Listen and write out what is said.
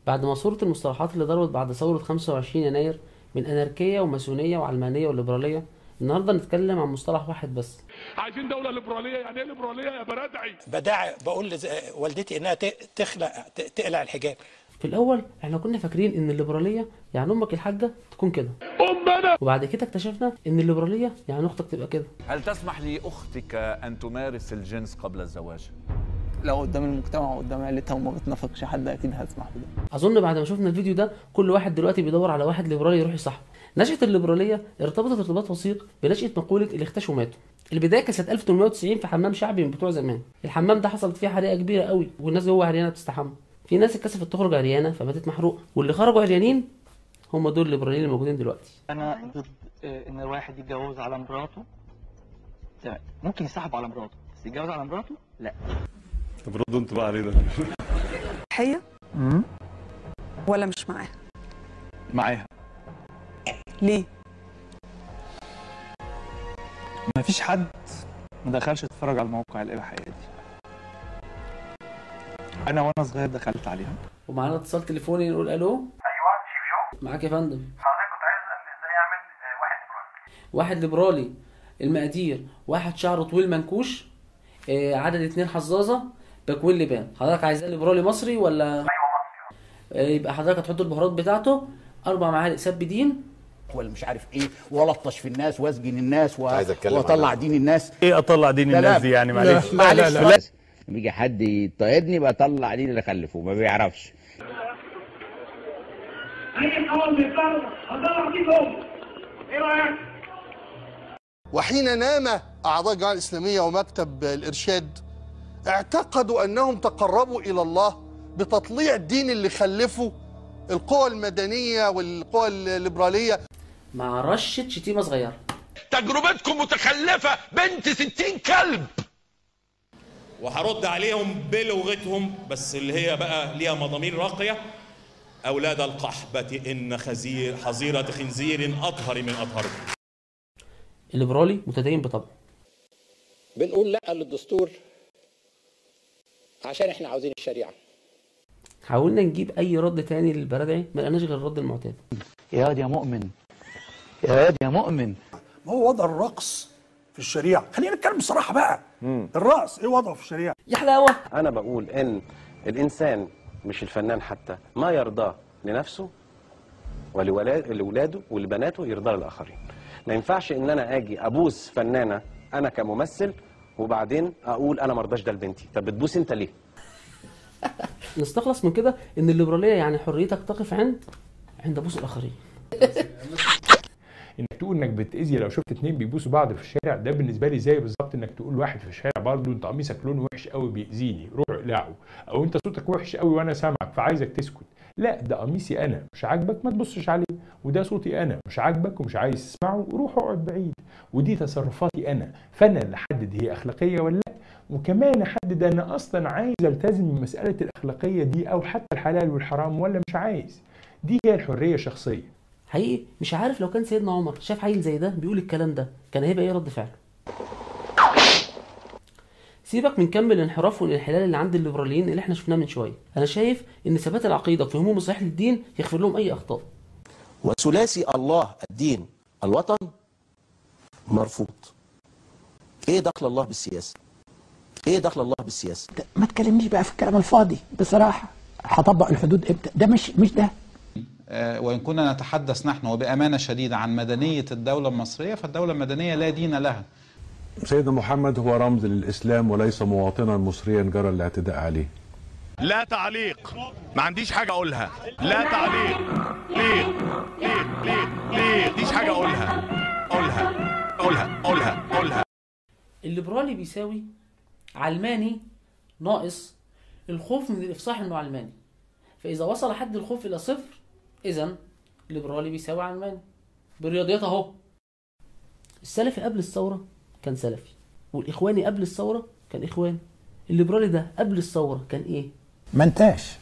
بعد ما صورة المصطلحات اللي ضربت بعد ثورة 25 يناير من أناركية وماسونية وعلمانية وليبرالية، النهاردة نتكلم عن مصطلح واحد بس. عايزين دولة ليبرالية. يعني ايه ليبرالية يا بردعي؟ بداعي بقول لوالدتي انها تقلع الحجاب. في الأول احنا كنا فاكرين إن الليبرالية يعني أمك الحاجة تكون كده، أمنا. وبعد كده اكتشفنا إن الليبرالية يعني أختك تبقى كده. هل تسمح لأختك أن تمارس الجنس قبل الزواج؟ لو قدام المجتمع وقدام عيلتها وما بتنافقش حد اكيد هسمح بده. اظن بعد ما شفنا الفيديو ده كل واحد دلوقتي بيدور على واحد ليبرالي يروح يصاحبه. نشأة الليبرالية ارتبطت ارتباط وثيق بنشأة مقولة اللي اختشوا ماتوا. البداية كانت سنة 1890 في حمام شعبي من بتوع زمان. الحمام ده حصلت فيه حريقة كبيرة قوي، والناس جوه عريانة بتستحمى. في ناس اتكسفت تخرج عريانة فماتت محروقة، واللي خرجوا عريانين هم دول الليبراليين الموجودين دلوقتي. انا ضد ان الواحد يتجوز على مراته. تمام، ممكن يصاحب على مراته، بس يتجوز على مراته لا. طب ردوا انتوا بقى علينا. هي ولا مش معاها؟ معاها. ليه؟ ما فيش حد ما دخلش يتفرج على الموقع الإباحية دي. أنا وأنا صغير دخلت عليها. ومعانا اتصال تليفوني نقول ألو. أيوه شيف جو. معاك يا فندم. حضرتك كنت عايز أسأل إزاي أعمل واحد ليبرالي. المقادير: واحد شعره طويل منكوش، عدد 2 حظاظة، باكوين لبان. حضرتك عايزاه ليبرالي مصري ولا؟ أيوه مصري. يبقى حضرتك هتحط البهارات بتاعته 4 معالق سب دين، ولا مش عارف ايه، والطش في الناس واسجن الناس واطلع دين الناس. إيه أطلع دين الناس دي يعني؟ معلش. معلش. بيجي حد يضطهدني بطلع دين اللي خلفه ما بيعرفش. إيه رأيك؟ وحين نام أعضاء الجماعة الإسلامية ومكتب الإرشاد اعتقدوا أنهم تقربوا إلى الله بتطليع الدين اللي خلفه القوى المدنية والقوى الليبرالية مع رشة شتيمة صغيرة. تجربتكم متخلفة بنت 60 كلب. وهرد عليهم بلغتهم بس اللي هي بقى ليها مضامير راقية: أولاد القحبة إن حظيرة خنزير أطهر من أطهركم. الليبرالي متدين بطبعه. بنقول لا للدستور عشان احنا عاوزين الشريعة. حاولنا نجيب اي رد تاني للبرادعي ما لقيناش غير الرد المعتاد. يا واد يا مؤمن، يا واد يا مؤمن. ما هو وضع الرقص في الشريعة؟ خلينا نتكلم بصراحة بقى. الرقص ايه وضعه في الشريعة؟ يا حلاوة. انا بقول ان الانسان مش الفنان حتى ما يرضاه لنفسه ولولاده ولبناته يرضاه للاخرين. ما ينفعش ان انا اجي ابوس فنانة انا كممثل وبعدين اقول انا ما ارضاش ده لبنتي. طب بتبوس انت ليه؟ نستخلص من كده ان الليبراليه يعني حريتك تقف عند بوس الاخرين. انك تقول انك بتاذي لو شفت 2 بيبوسوا بعض في الشارع، ده بالنسبه لي زي بالظبط انك تقول واحد في الشارع برضه انت قميصك لونه وحش قوي بيأذيني روح اقلعه، او انت صوتك وحش قوي وانا سامعك فعايزك تسكت. لا، ده قميصي انا مش عاجبك ما تبصش عليه، وده صوتي انا مش عاجبك ومش عايز تسمعه روح اقعد بعيد، ودي تصرفاتي انا، فانا اللي احدد هي اخلاقيه ولا لا، وكمان احدد انا اصلا عايز التزم بمساله الاخلاقيه دي او حتى الحلال والحرام ولا مش عايز. دي هي الحريه الشخصيه. حقيقي مش عارف لو كان سيدنا عمر شاف عيل زي ده بيقول الكلام ده كان هيبقى ايه رد فعله. سيبك من كم الانحراف والانحلال اللي عند الليبراليين اللي احنا شفناه من شويه. انا شايف ان ثبات العقيده وفهمهم الصحيح للدين يغفر لهم اي اخطاء. وثلاثي الله الدين الوطن مرفوض. ايه دخل الله بالسياسه؟ ايه دخل الله بالسياسه؟ ما تكلمنيش بقى في الكلام الفاضي بصراحه. هطبق الحدود امتى؟ ده مش ده. وإن كنا نتحدث نحن وبأمانة شديدة عن مدنية الدولة المصرية، فالدولة المدنية لا دين لها. سيدنا محمد هو رمز للإسلام وليس مواطنا مصريا جرى الاعتداء عليه. لا تعليق. ما عنديش حاجة أقولها. لا تعليق. ليه ديش حاجة أقولها. الليبرالي بيساوي علماني ناقص الخوف من الإفصاح إنه علماني. فإذا وصل حد الخوف إلى 0 إذن الليبرالي بيساوي علماني. بالرياضيات أهو. السلفي قبل الثورة كان سلفي، والإخواني قبل الثورة كان إخواني. الليبرالي ده قبل الثورة كان إيه؟ ما انتاش